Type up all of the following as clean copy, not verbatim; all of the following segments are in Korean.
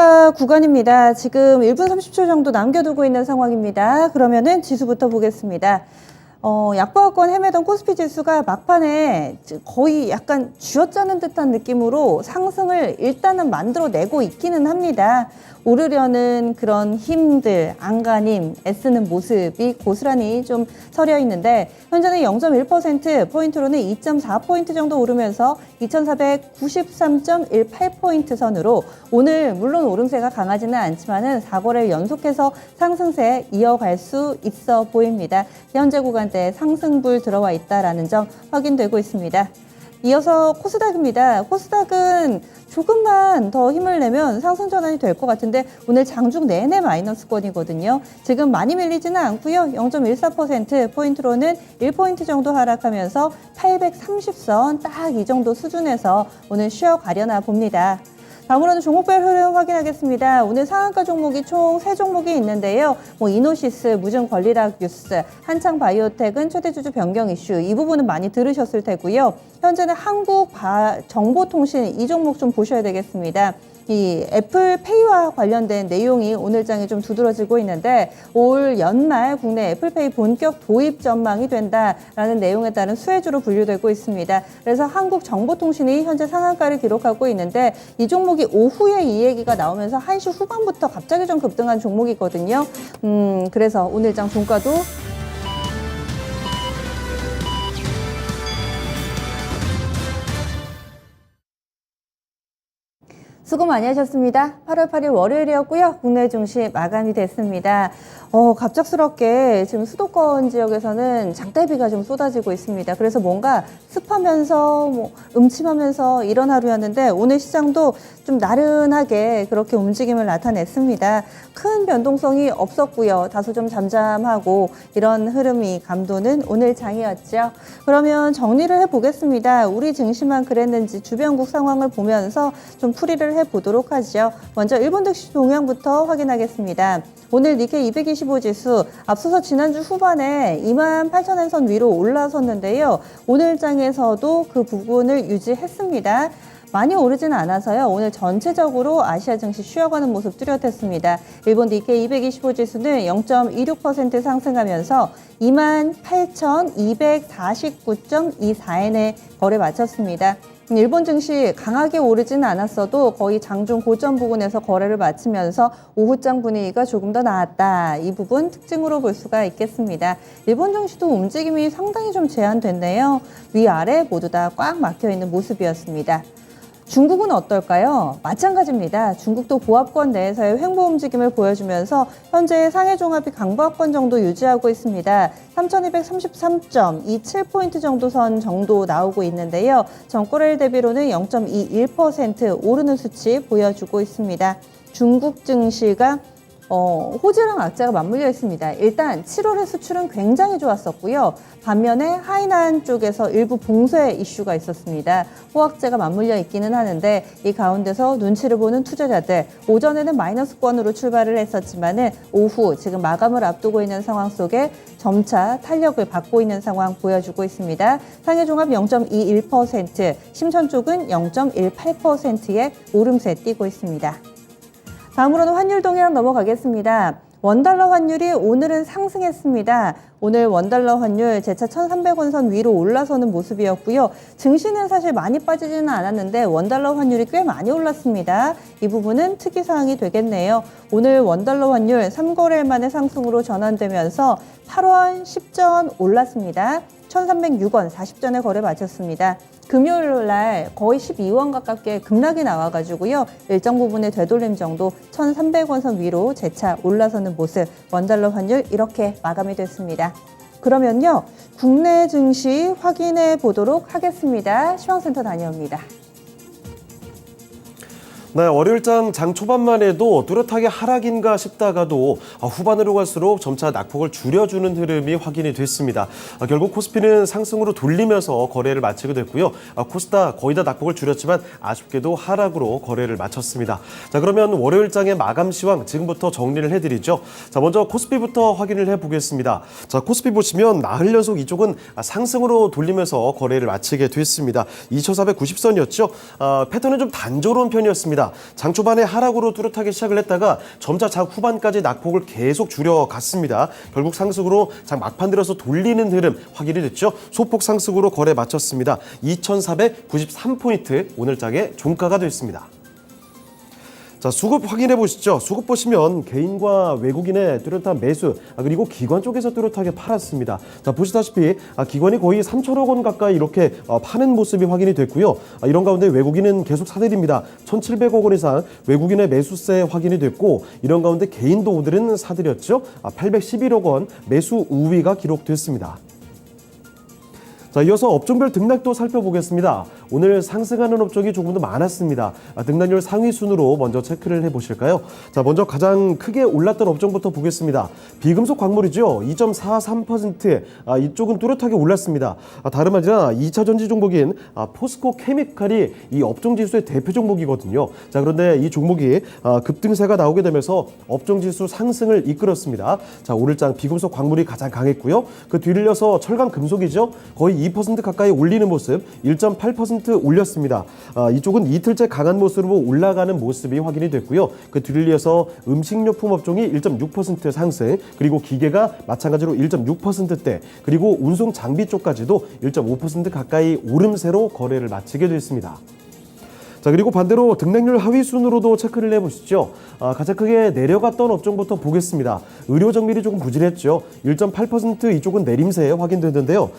저가 구간입니다. 지금 1분 30초 정도 남겨두고 있는 상황입니다. 그러면은 지수부터 보겠습니다. 약보합권 헤매던 코스피 지수가 막판에 거의 약간 쥐어짜는 듯한 느낌으로 상승을 일단은 만들어내고 있기는 합니다. 오르려는 그런 힘들, 안간힘, 애쓰는 모습이 고스란히 좀 서려 있는데 현재는 0.1%포인트로는 2.4포인트 정도 오르면서 2493.18포인트 선으로 오늘 물론 오름세가 강하지는 않지만은 4거래일 연속해서 상승세 이어갈 수 있어 보입니다. 현재 구간대에 상승불 들어와 있다라는 점 확인되고 있습니다. 이어서 코스닥입니다. 코스닥은 조금만 더 힘을 내면 상승 전환이 될 것 같은데 오늘 장중 내내 마이너스권이거든요. 지금 많이 밀리지는 않고요. 0.14%포인트로는 1포인트 정도 하락하면서 830선 딱 이 정도 수준에서 오늘 쉬어가려나 봅니다. 다음으로는 종목별 흐름 확인하겠습니다. 오늘 상한가 종목이 총 3종목이 있는데요. 이노시스, 무증권리락 뉴스, 한창바이오텍은 최대주주 변경 이슈 이 부분은 많이 들으셨을 테고요. 현재는 한국정보통신 이 종목 좀 보셔야 되겠습니다. 이 애플페이와 관련된 내용이 오늘장에 좀 두드러지고 있는데 올 연말 국내 애플페이 본격 도입 전망이 된다라는 내용에 따른 수혜주로 분류되고 있습니다. 그래서 한국정보통신이 현재 상한가를 기록하고 있는데 이 종목이 오후에 이 얘기가 나오면서 1시 후반부터 갑자기 좀 급등한 종목이거든요. 그래서 오늘장 종가도 수고 많이 하셨습니다. 8월 8일 월요일이었고요. 국내 증시 마감이 됐습니다. 갑작스럽게 지금 수도권 지역에서는 장대비가 좀 쏟아지고 있습니다. 그래서 뭔가 습하면서 음침하면서 이런 하루였는데 오늘 시장도 좀 나른하게 그렇게 움직임을 나타냈습니다. 큰 변동성이 없었고요. 다소 좀 잠잠하고 이런 흐름이 감도는 오늘 장이었죠. 그러면 정리를 해보겠습니다. 우리 증시만 그랬는지 주변국 상황을 보면서 좀 풀이를 해보도록 하죠. 먼저 일본 증시 동향부터 확인하겠습니다. 오늘 니케이 225 지수 앞서서 지난주 후반에 28,000선 위로 올라섰는데요. 오늘 장에서도 그 부분을 유지했습니다. 많이 오르지는 않아서요. 오늘 전체적으로 아시아 증시 쉬어가는 모습 뚜렷했습니다. 일본 니케이 225 지수는 0.26% 상승하면서 28,249.24엔에 거래 마쳤습니다. 일본 증시 강하게 오르지는 않았어도 거의 장중 고점 부근에서 거래를 마치면서 오후장 분위기가 조금 더 나았다. 이 부분 특징으로 볼 수가 있겠습니다. 일본 증시도 움직임이 상당히 좀 제한됐네요. 위아래 모두 다 꽉 막혀있는 모습이었습니다. 중국은 어떨까요? 마찬가지입니다. 중국도 보합권 내에서의 횡보 움직임을 보여주면서 현재 상해 종합이 강보합권 정도 유지하고 있습니다. 3,233.27포인트 정도 선 정도 나오고 있는데요. 전거래일 대비로는 0.21% 오르는 수치 보여주고 있습니다. 중국 증시가 호재랑 악재가 맞물려 있습니다. 일단 7월의 수출은 굉장히 좋았었고요. 반면에 하이난 쪽에서 일부 봉쇄 이슈가 있었습니다. 호황재가 맞물려 있기는 하는데 이 가운데서 눈치를 보는 투자자들 오전에는 마이너스권으로 출발을 했었지만은 오후 지금 마감을 앞두고 있는 상황 속에 점차 탄력을 받고 있는 상황 보여주고 있습니다. 상해종합 0.21%, 심천 쪽은 0.18%의 오름세 띄고 있습니다. 다음으로는 환율 동향 넘어가겠습니다. 원달러 환율이 오늘은 상승했습니다. 오늘 원달러 환율 재차 1,300원 선 위로 올라서는 모습이었고요. 증시는 사실 많이 빠지지는 않았는데 원달러 환율이 꽤 많이 올랐습니다. 이 부분은 특이사항이 되겠네요. 오늘 원달러 환율 3거래일 만에 상승으로 전환되면서 8원 10전 올랐습니다. 1,306원 40전에 거래 마쳤습니다. 금요일 날 거의 12원 가깝게 급락이 나와가지고요. 일정 부분의 되돌림 정도 1,300원 선 위로 재차 올라서는 모습 원달러 환율 이렇게 마감이 됐습니다. 그러면요. 국내 증시 확인해 보도록 하겠습니다. 시황센터 다녀옵니다. 네, 월요일장 장 초반만 해도 뚜렷하게 하락인가 싶다가도 후반으로 갈수록 점차 낙폭을 줄여주는 흐름이 확인이 됐습니다. 결국 코스피는 상승으로 돌리면서 거래를 마치게 됐고요. 코스닥 거의 다 낙폭을 줄였지만 아쉽게도 하락으로 거래를 마쳤습니다. 자, 그러면 월요일장의 마감 시황 지금부터 정리를 해드리죠. 자, 먼저 코스피부터 확인을 해보겠습니다. 자, 코스피 보시면 나흘 연속 이쪽은 상승으로 돌리면서 거래를 마치게 됐습니다. 2,490선이었죠. 패턴은 좀 단조로운 편이었습니다. 됐습니다. 장 초반에 하락으로 뚜렷하게 시작을 했다가 점차 장 후반까지 낙폭을 계속 줄여갔습니다. 결국 상승으로 장 막판 들어서 돌리는 흐름 확인이 됐죠. 소폭 상승으로 거래 마쳤습니다. 2,493포인트 오늘 장의 종가가 됐습니다. 자, 수급 확인해 보시죠. 수급 보시면 개인과 외국인의 뚜렷한 매수, 그리고 기관 쪽에서 뚜렷하게 팔았습니다. 자, 보시다시피 기관이 거의 3천억 원 가까이 이렇게 파는 모습이 확인이 됐고요. 이런 가운데 외국인은 계속 사들입니다. 1,700억 원 이상 외국인의 매수세 확인이 됐고, 이런 가운데 개인도 오늘은 사들였죠. 811억 원 매수 우위가 기록됐습니다. 자, 이어서 업종별 등락도 살펴보겠습니다. 오늘 상승하는 업종이 조금 더 많았습니다. 등락률 상위 순으로 먼저 체크를 해보실까요? 자, 먼저 가장 크게 올랐던 업종부터 보겠습니다. 비금속 광물이죠. 2.43%. 이쪽은 뚜렷하게 올랐습니다. 다름 아니라 2차 전지 종목인 포스코 케미칼이 이 업종 지수의 대표 종목이거든요. 자, 그런데 이 종목이 급등세가 나오게 되면서 업종 지수 상승을 이끌었습니다. 자, 오늘장 비금속 광물이 가장 강했고요. 그 뒤를 이어서 철강 금속이죠. 거의 2% 가까이 올리는 모습, 1.8% 올렸습니다. 이쪽은 이틀째 강한 모습으로 올라가는 모습이 확인이 됐고요. 그 뒤를 이어서 음식료품 업종이 1.6% 상승, 그리고 기계가 마찬가지로 1.6%대, 그리고 운송 장비 쪽까지도 1.5% 가까이 오름세로 거래를 마치게 됐습니다. 자, 그리고 반대로 등락률 하위 순으로도 체크를 해보시죠. 가장 크게 내려갔던 업종부터 보겠습니다. 의료정밀이 조금 부진했죠. 1.8% 이쪽은 내림세 확인됐는데요.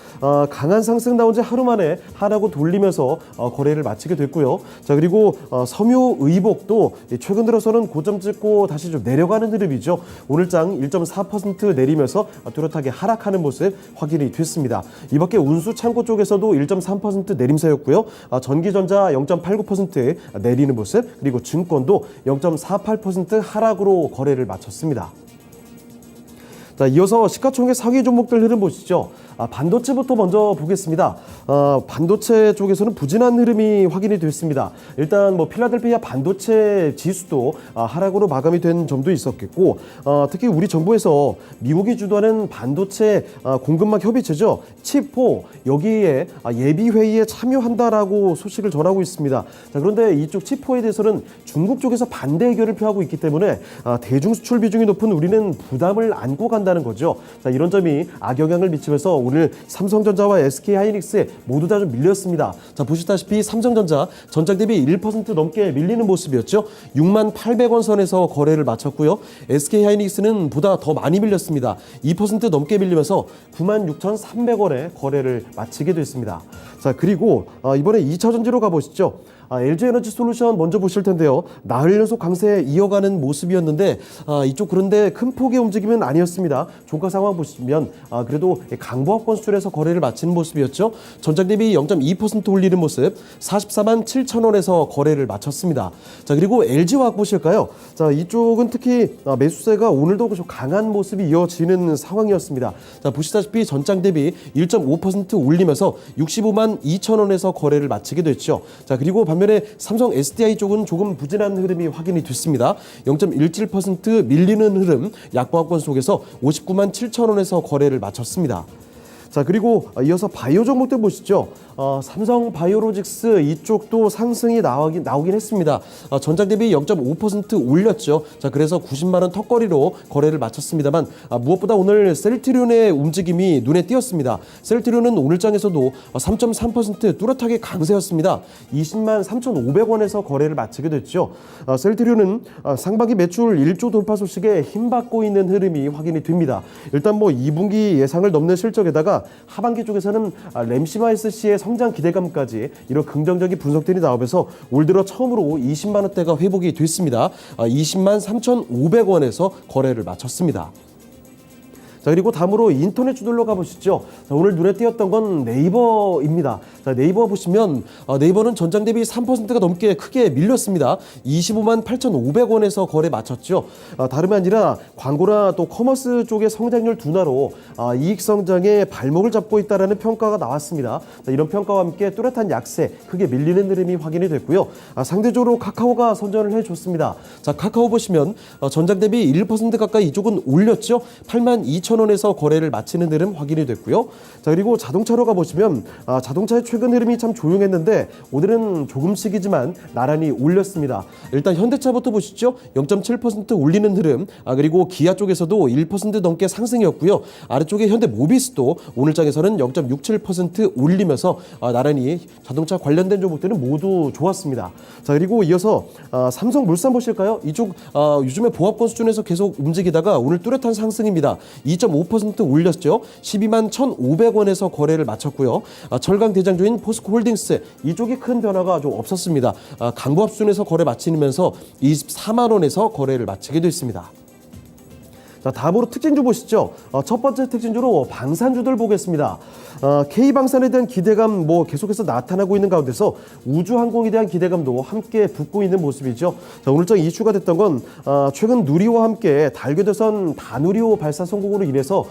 강한 상승 나온 지 하루 만에 하락으로 돌리면서 거래를 마치게 됐고요. 자, 그리고 섬유의복도 최근 들어서는 고점 찍고 다시 좀 내려가는 흐름이죠. 오늘장 1.4% 내리면서 뚜렷하게 하락하는 모습 확인이 됐습니다. 이 밖에 운수창고 쪽에서도 1.3% 내림세였고요. 전기전자 0.89% 내리는 모습, 그리고 증권도 0.48% 하락으로 거래를 마쳤습니다. 자, 이어서 시가총액 상위 종목들 흐름 보시죠. 반도체부터 먼저 보겠습니다. 반도체 쪽에서는 부진한 흐름이 확인이 됐습니다. 일단 필라델피아 반도체 지수도 하락으로 마감이 된 점도 있었겠고, 특히 우리 정부에서 미국이 주도하는 반도체 공급망 협의체죠. 칩4 여기에 예비 회의에 참여한다라고 소식을 전하고 있습니다. 자, 그런데 이쪽 칩4에 대해서는 중국 쪽에서 반대 의견을 표하고 있기 때문에 대중 수출 비중이 높은 우리는 부담을 안고 간다는 거죠. 자, 이런 점이 악영향을 미치면서 오늘 삼성전자와 SK하이닉스에 모두 다 좀 밀렸습니다. 자, 보시다시피 삼성전자 전장 대비 1% 넘게 밀리는 모습이었죠. 68,000원 선에서 거래를 마쳤고요. SK하이닉스는 보다 더 많이 밀렸습니다. 2% 넘게 밀리면서 96,300원에 거래를 마치게 됐습니다. 자, 그리고 이번에 2차 전지로 가보시죠. LG에너지솔루션 먼저 보실 텐데요. 나흘 연속 강세 이어가는 모습이었는데 이쪽 그런데 큰 폭의 움직임은 아니었습니다. 종가 상황 보시면 그래도 강보합권 수준에서 거래를 마치는 모습이었죠. 전장 대비 0.2% 올리는 모습, 447,000원에서 거래를 마쳤습니다. 자, 그리고 LG화학 보실까요? 자, 이쪽은 특히 매수세가 오늘도 좀 강한 모습이 이어지는 상황이었습니다. 자, 보시다시피 전장 대비 1.5% 올리면서 652,000원에서 거래를 마치게 됐죠. 자, 그리고 반면에 삼성 SDI 쪽은 조금 부진한 흐름이 확인이 됐습니다. 0.17% 밀리는 흐름, 약보합권 속에서 597,000원에서 거래를 마쳤습니다. 자, 그리고 이어서 바이오 종목들 보시죠. 삼성 바이오로직스 이쪽도 상승이 나오긴 했습니다. 전장 대비 0.5% 올렸죠. 자, 그래서 90만 원 턱걸이로 거래를 마쳤습니다만 무엇보다 오늘 셀트리온의 움직임이 눈에 띄었습니다. 셀트리온은 오늘장에서도 3.3% 뚜렷하게 강세였습니다. 20만 3,500원에서 거래를 마치게 됐죠. 셀트리온은 상반기 매출 1조 돌파 소식에 힘받고 있는 흐름이 확인이 됩니다. 일단 2분기 예상을 넘는 실적에다가 하반기 쪽에서는 램시마이스씨의 성장 기대감까지 이런 긍정적인 분석들이 나오면서 올 들어 처음으로 20만 원대가 회복이 됐습니다. 20만 3,500원에서 거래를 마쳤습니다. 자, 그리고 다음으로 인터넷 주들러 가보시죠. 자, 오늘 눈에 띄었던 건 네이버입니다. 자, 네이버 보시면 네이버는 전장 대비 3%가 넘게 크게 밀렸습니다. 25만 8,500원에서 거래 마쳤죠. 다름이 아니라 광고나 또 커머스 쪽의 성장률 둔화로 이익 성장에 발목을 잡고 있다는 평가가 나왔습니다. 자, 이런 평가와 함께 뚜렷한 약세, 크게 밀리는 흐름이 확인이 됐고요. 상대적으로 카카오가 선전을 해줬습니다. 자, 카카오 보시면 전장 대비 1% 가까이 이쪽은 올렸죠. 82,000 9,000원에서 거래를 마치는 흐름 확인이 됐고요. 자, 그리고 자동차로 가보시면 자동차의 최근 흐름이 참 조용했는데 오늘은 조금씩이지만 나란히 올렸습니다. 일단 현대차부터 보시죠. 0.7% 올리는 흐름, 그리고 기아 쪽에서도 1% 넘게 상승이었고요. 아래쪽에 현대모비스도 오늘장에서는 0.67% 올리면서 나란히 자동차 관련된 종목들은 모두 좋았습니다. 자, 그리고 이어서 삼성물산 보실까요? 이쪽 요즘에 보합권 수준에서 계속 움직이다가 오늘 뚜렷한 상승입니다. 2.5% 올렸죠. 12만 1,500원에서 거래를 마쳤고요. 철강 대장주인 포스코홀딩스 이쪽이 큰 변화가 좀 없었습니다. 강보합 수준에서 거래 마치면서 24만 원에서 거래를 마치게 됐습니다. 자, 다음으로 특징주 보시죠. 첫 번째 특징주로 방산주들 보겠습니다. K방산에 대한 기대감 계속해서 나타나고 있는 가운데서 우주항공에 대한 기대감도 함께 붙고 있는 모습이죠. 자, 오늘장 이슈가 됐던 건 최근 누리호와 함께 달궤도선 다누리호 발사 성공으로 인해서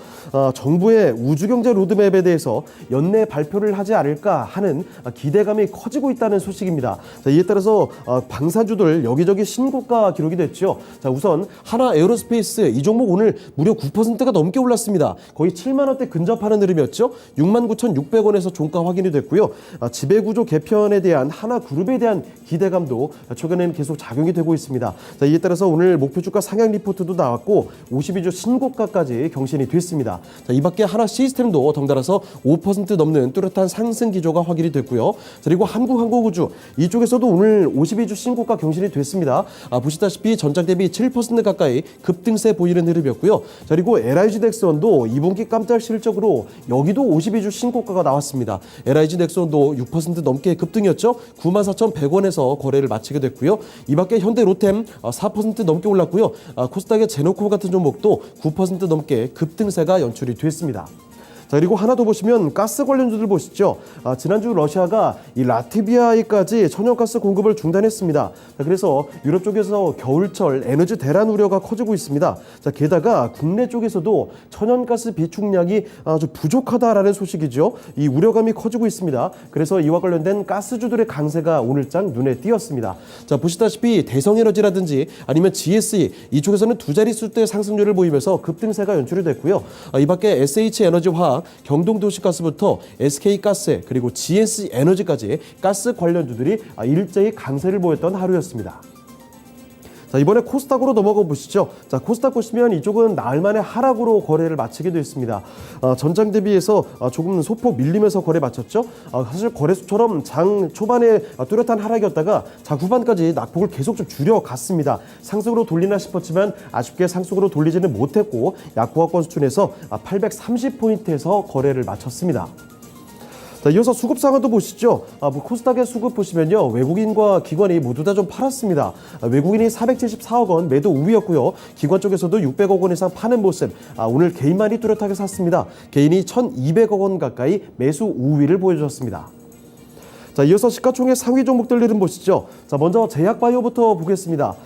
정부의 우주경제 로드맵에 대해서 연내 발표를 하지 않을까 하는 기대감이 커지고 있다는 소식입니다. 자, 이에 따라서 방산주들 여기저기 신고가 기록이 됐죠. 자, 우선 하나 에어로스페이스 이 종목 오늘 무려 9%가 넘게 올랐습니다. 거의 7만 원대 근접하는 흐름이었죠. 69,600원에서 종가 확인이 됐고요. 지배구조 개편에 대한 하나그룹에 대한 기대감도 최근에는 계속 작용이 되고 있습니다. 자, 이에 따라서 오늘 목표주가 상향 리포트도 나왔고 52주 신고가까지 경신이 됐습니다. 자, 이 밖에 하나 시스템도 덩달아서 5% 넘는 뚜렷한 상승 기조가 확인이 됐고요. 그리고 한국항공우주 이쪽에서도 오늘 52주 신고가 경신이 됐습니다. 보시다시피 전장 대비 7% 가까이 급등세 보이는 흐름이었고요. 자, 그리고 LIG 넥스원도 2분기 깜짝 실적으로 여기도 52주 신고가가 나왔습니다. LIG 넥스원도 6% 넘게 급등이었죠. 94,100원에서 거래를 마치게 됐고요. 이 밖에 현대 로템 4% 넘게 올랐고요. 코스닥의 제노코 같은 종목도 9% 넘게 급등세가 연출이 됐습니다. 자, 그리고 하나 더 보시면 가스 관련주들 보시죠. 지난주 러시아가 이 라트비아에까지 천연가스 공급을 중단했습니다. 자, 그래서 유럽 쪽에서 겨울철 에너지 대란 우려가 커지고 있습니다. 자, 게다가 국내 쪽에서도 천연가스 비축량이 좀 부족하다라는 소식이죠. 이 우려감이 커지고 있습니다. 그래서 이와 관련된 가스주들의 강세가 오늘장 눈에 띄었습니다. 자, 보시다시피 대성에너지라든지 아니면 GSE 이쪽에서는 두 자릿수대 상승률을 보이면서 급등세가 연출이 됐고요. 이 밖에 SH에너지화학, 경동도시가스부터 SK가스 그리고 GS에너지까지 가스 관련주들이 일제히 강세를 보였던 하루였습니다. 자, 이번에 코스닥으로 넘어가 보시죠. 자, 코스닥 보시면 이쪽은 나흘 만에 하락으로 거래를 마치게 됐습니다. 전장 대비해서 조금 소폭 밀리면서 거래 마쳤죠. 사실 거래수처럼 장 초반에 뚜렷한 하락이었다가 장 후반까지 낙폭을 계속 좀 줄여갔습니다. 상승으로 돌리나 싶었지만 아쉽게 상승으로 돌리지는 못했고 약보합권 수준에서 830포인트에서 거래를 마쳤습니다. 자, 이어서 수급 상황도 보시죠. 코스닥의 수급 보시면요. 외국인과 기관이 모두 다 좀 팔았습니다. 외국인이 474억 원 매도 우위였고요. 기관 쪽에서도 600억 원 이상 파는 모습. 오늘 개인만이 뚜렷하게 샀습니다. 개인이 1,200억 원 가까이 매수 우위를 보여줬습니다. 자, 이어서 시가총액 상위 종목들 흐름 보시죠. 자, 먼저 제약바이오부터 보겠습니다.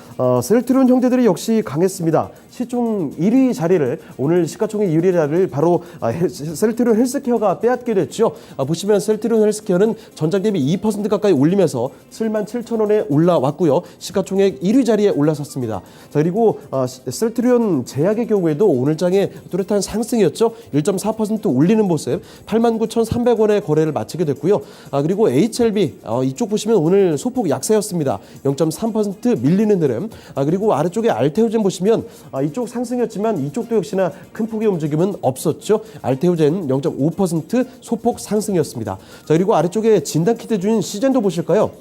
셀트리온 형제들이 역시 강했습니다. 시총 1위 자리를 오늘 시가총액 1위 자리를 바로 셀트리온 헬스케어가 빼앗게 됐죠. 보시면 셀트리온 헬스케어는 전장 대비 2% 가까이 올리면서 77,000원에 올라왔고요. 시가총액 1위 자리에 올라섰습니다. 자, 그리고 셀트리온 제약의 경우에도 오늘장에 뚜렷한 상승이었죠. 1.4% 올리는 모습 89,300원에 거래를 마치게 됐고요. 그리고 HLB 이쪽 보시면 오늘 소폭 약세였습니다. 0.3% 밀리는 흐름. 그리고 아래쪽에 알테오젠 보시면 이쪽 상승이었지만 이쪽도 역시나 큰 폭의 움직임은 없었죠. 알테오젠 0.5% 소폭 상승이었습니다. 자, 그리고 아래쪽에 진단키트주인 시젠도 보실까요?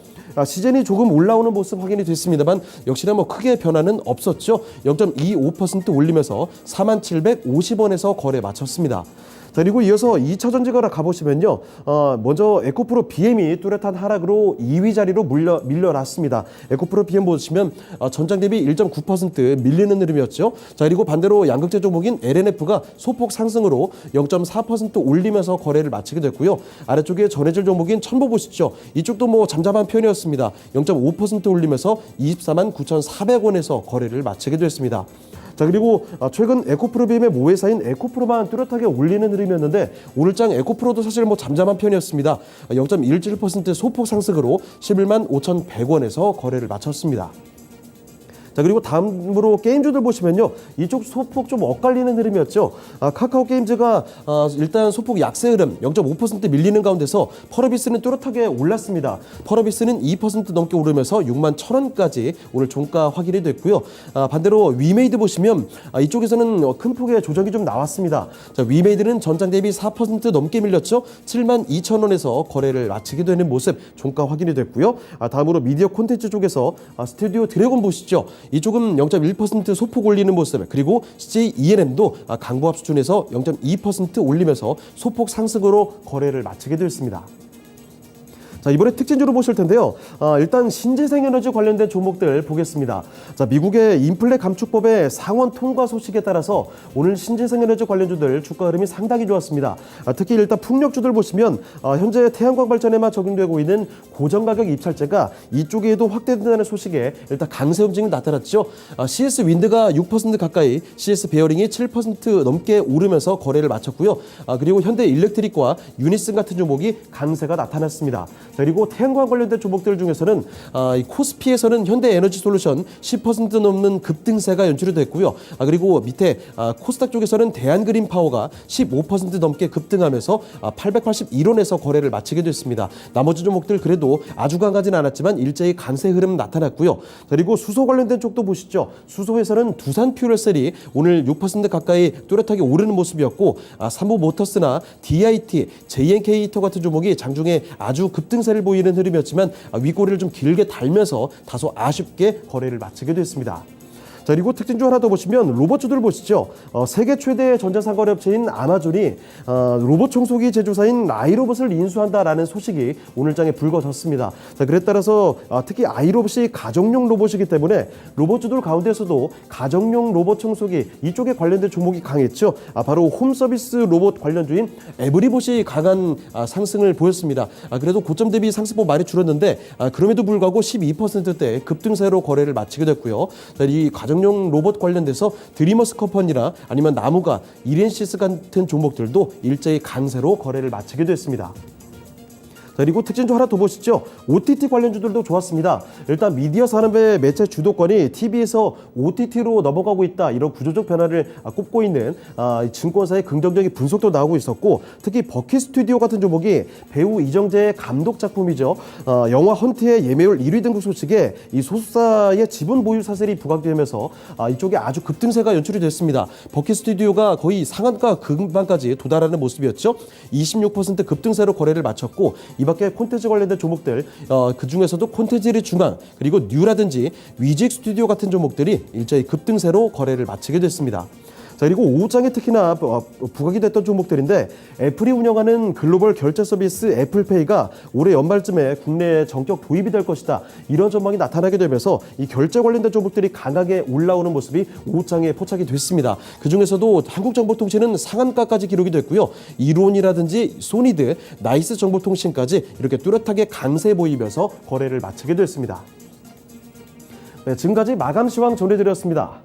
시젠이 조금 올라오는 모습 확인이 됐습니다만 역시나 크게 변화는 없었죠. 0.25% 올리면서 4750원에서 거래 마쳤습니다. 자, 그리고 이어서 2차 전지가라 가보시면요. 먼저 에코프로 BM이 뚜렷한 하락으로 2위 자리로 밀려났습니다. 에코프로 BM 보시면 전장 대비 1.9% 밀리는 흐름이었죠. 자, 그리고 반대로 양극재 종목인 LNF가 소폭 상승으로 0.4% 올리면서 거래를 마치게 됐고요. 아래쪽에 전해질 종목인 첨보 보시죠. 이쪽도 잠잠한 편이었습니다. 0.5% 올리면서 24만 9,400원에서 거래를 마치게 됐습니다. 자, 그리고 최근 에코프로비엠의 모회사인 에코프로만 뚜렷하게 올리는 흐름이었는데 오늘장 에코프로도 사실 잠잠한 편이었습니다. 0.17% 소폭 상승으로 11만 5,100원에서 거래를 마쳤습니다. 자, 그리고 다음으로 게임주들 보시면요. 이쪽 소폭 좀 엇갈리는 흐름이었죠. 카카오 게임즈가 일단 소폭 약세 흐름 0.5% 밀리는 가운데서 펄어비스는 뚜렷하게 올랐습니다. 펄어비스는 2% 넘게 오르면서 6만 1,000원까지 오늘 종가 확인이 됐고요. 반대로 위메이드 보시면 이쪽에서는 큰 폭의 조정이 좀 나왔습니다. 자, 위메이드는 전장 대비 4% 넘게 밀렸죠. 7만 2,000원에서 거래를 마치게 되는 모습 종가 확인이 됐고요. 다음으로 미디어 콘텐츠 쪽에서 스튜디오 드래곤 보시죠. 이쪽은 0.1% 소폭 올리는 모습, 그리고 CJ ENM도 강보합 수준에서 0.2% 올리면서 소폭 상승으로 거래를 마치게 됐습니다. 자, 이번에 특징주로 보실 텐데요. 일단 신재생에너지 관련된 종목들 보겠습니다. 자, 미국의 인플레 감축법의 상원 통과 소식에 따라서 오늘 신재생에너지 관련주들 주가 흐름이 상당히 좋았습니다. 특히 일단 풍력주들 보시면 현재 태양광 발전에만 적용되고 있는 고정가격 입찰제가 이쪽에도 확대된다는 소식에 일단 강세 움직임이 나타났죠. CS 윈드가 6% 가까이, CS 베어링이 7% 넘게 오르면서 거래를 마쳤고요. 그리고 현대 일렉트릭과 유니슨 같은 종목이 강세가 나타났습니다. 그리고 태양광 관련된 종목들 중에서는 이 코스피에서는 현대에너지솔루션 10% 넘는 급등세가 연출이 됐고요. 그리고 밑에 코스닥 쪽에서는 대한그린파워가 15% 넘게 급등하면서 881원에서 거래를 마치게 됐습니다. 나머지 종목들 그래도 아주 강하진 않았지만 일제히 강세 흐름 나타났고요. 그리고 수소 관련된 쪽도 보시죠. 수소에서는 두산퓨얼셀이 오늘 6% 가까이 뚜렷하게 오르는 모습이었고, 삼보모터스나 DIT, JNK히터 같은 종목이 장중에 아주 급등세를 보이는 흐름이었지만 윗꼬리를 좀 길게 달면서 다소 아쉽게 거래를 마치게 됐습니다. 자, 그리고 특징주 하나 더 보시면 로봇주들 보시죠. 세계 최대 전자상거래 업체인 아마존이 로봇 청소기 제조사인 아이로봇을 인수한다라는 소식이 오늘 장에 불거졌습니다. 자, 그에 따라서 특히 아이로봇이 가정용 로봇이기 때문에 로봇주들 가운데서도 가정용 로봇 청소기 이쪽에 관련된 종목이 강했죠. 바로 홈서비스 로봇 관련주인 에브리봇이 강한 상승을 보였습니다. 그래도 고점 대비 상승폭 많이 줄었는데 그럼에도 불구하고 12%대 급등세로 거래를 마치게 됐고요. 자, 이 가정용 로봇 관련돼서 드리머스 컴퍼니나 아니면 나무가, 이렌시스 같은 종목들도 일제히 강세로 거래를 마치게 됐습니다. 자, 그리고 특징주 하나 더 보시죠. OTT 관련주들도 좋았습니다. 일단 미디어 산업의 매체 주도권이 TV에서 OTT로 넘어가고 있다, 이런 구조적 변화를 꼽고 있는 증권사의 긍정적인 분석도 나오고 있었고, 특히 버킷 스튜디오 같은 종목이 배우 이정재의 감독 작품이죠. 영화 헌트의 예매율 1위 등극 소식에 이 소속사의 지분 보유 사슬이 부각되면서 이쪽에 아주 급등세가 연출이 됐습니다. 버킷 스튜디오가 거의 상한가 근반까지 도달하는 모습이었죠. 26% 급등세로 거래를 마쳤고, 이 밖에 콘텐츠 관련된 종목들, 그 중에서도 콘텐츠의 중앙, 그리고 뉴라든지 위직 스튜디오 같은 종목들이 일제히 급등세로 거래를 마치게 됐습니다. 자, 그리고 오후장에 특히나 부각이 됐던 종목들인데, 애플이 운영하는 글로벌 결제 서비스 애플페이가 올해 연말쯤에 국내에 전격 도입이 될 것이다, 이런 전망이 나타나게 되면서 이 결제 관련된 종목들이 강하게 올라오는 모습이 오후장에 포착이 됐습니다. 그중에서도 한국정보통신은 상한가까지 기록이 됐고요. 이론이라든지 소니드, 나이스 정보통신까지 이렇게 뚜렷하게 강세 보이면서 거래를 마치게 됐습니다. 네, 지금까지 마감 시황 전해드렸습니다.